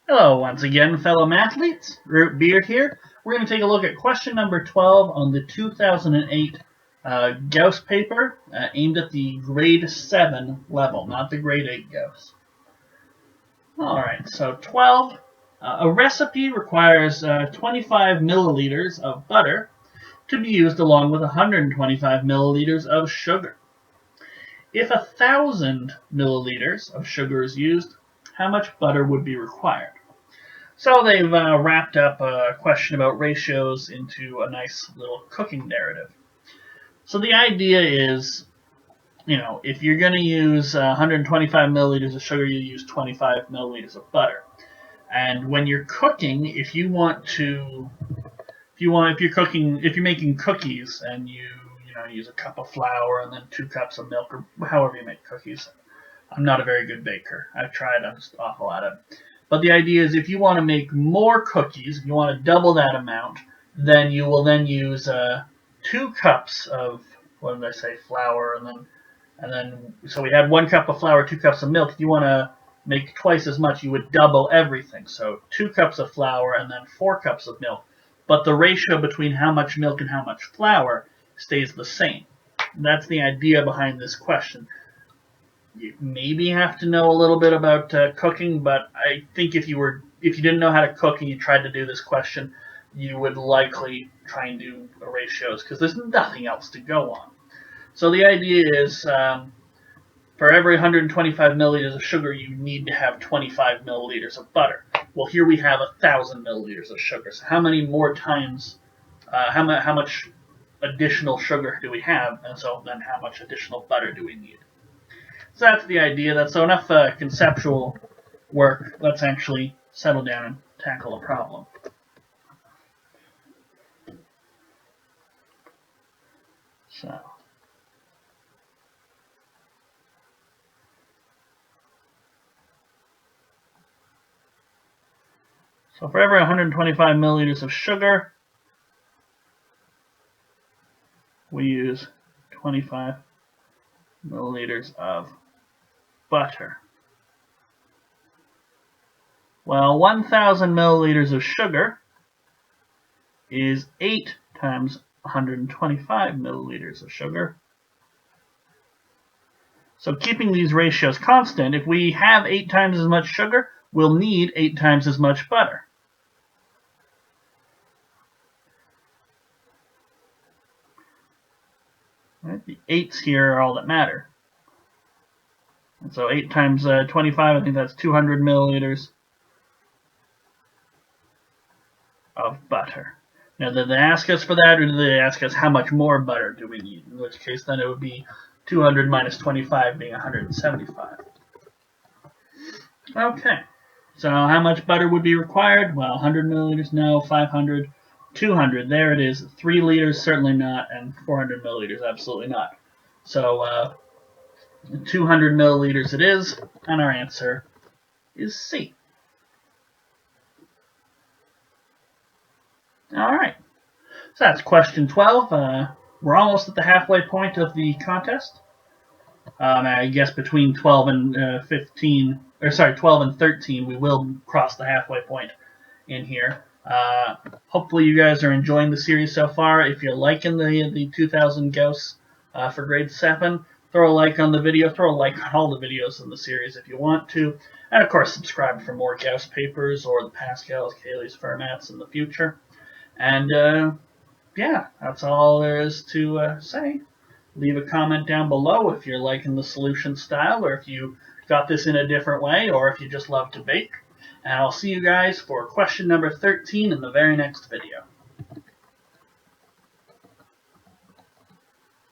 Hello once again, fellow mathletes. Root Beard here. We're going to take a look at question number 12 on the 2008 Gauss paper aimed at the grade 7 level, not the grade 8 Gauss. Alright, so 12. A recipe requires 25 milliliters of butter to be used along with 125 milliliters of sugar. If 1,000 milliliters of sugar is used, how much butter would be required? So they've wrapped up a question about ratios into a nice little cooking narrative. So the idea is, if you're going to use 125 milliliters of sugar, you use 25 milliliters of butter. And when you're cooking, if you're making cookies and you use a cup of flour and then 2 cups of milk, or however you make cookies. I'm not a very good baker. I've tried, I'm just awful at it. But the idea is if you want to make more cookies, if you want to double that amount, then you will then use 2 cups of, flour, and then so we had 1 cup of flour, 2 cups of milk. If you want to make twice as much, you would double everything. So 2 cups of flour and then 4 cups of milk. But the ratio between how much milk and how much flour stays the same. That's the idea behind this question. You maybe have to know a little bit about cooking, but I think if you didn't know how to cook and you tried to do this question, you would likely try and do ratios because there's nothing else to go on. So the idea is for every 125 milliliters of sugar, you need to have 25 milliliters of butter. Well, here we have 1,000 milliliters of sugar. So how many more times, how much additional sugar do we have, and so then how much additional butter do we need? So that's the idea. That's so enough conceptual work. Let's actually settle down and tackle a problem. So for every 125 milliliters of sugar, we use 25 milliliters of butter. Well, 1,000 milliliters of sugar is 8 times 125 milliliters of sugar. So keeping these ratios constant, if we have 8 times as much sugar, we'll need 8 times as much butter. Right? The 8s here are all that matter. And so 8 times 25, I think that's 200 milliliters of butter. Now, did they ask us for that, or did they ask us how much more butter do we need? In which case, then it would be 200 minus 25 being 175. Okay, so how much butter would be required? Well, 100 milliliters, no. 500, 200, there it is. 3 liters, certainly not, and 400 milliliters, absolutely not. So 200 milliliters it is, and our answer is C. Alright, so that's question 12. We're almost at the halfway point of the contest. I guess between 12 and 12 and 13, we will cross the halfway point in here. Hopefully you guys are enjoying the series so far. If you're liking the 2000 Gauss for grade 7, throw a like on the video. Throw a like on all the videos in the series if you want to. And of course, subscribe for more Gauss papers or the Pascal's, Cayley's, Fermat's in the future. And yeah, that's all there is to say. Leave a comment down below if you're liking the solution style, or if you got this in a different way, or if you just love to bake. And I'll see you guys for question number 13 in the very next video.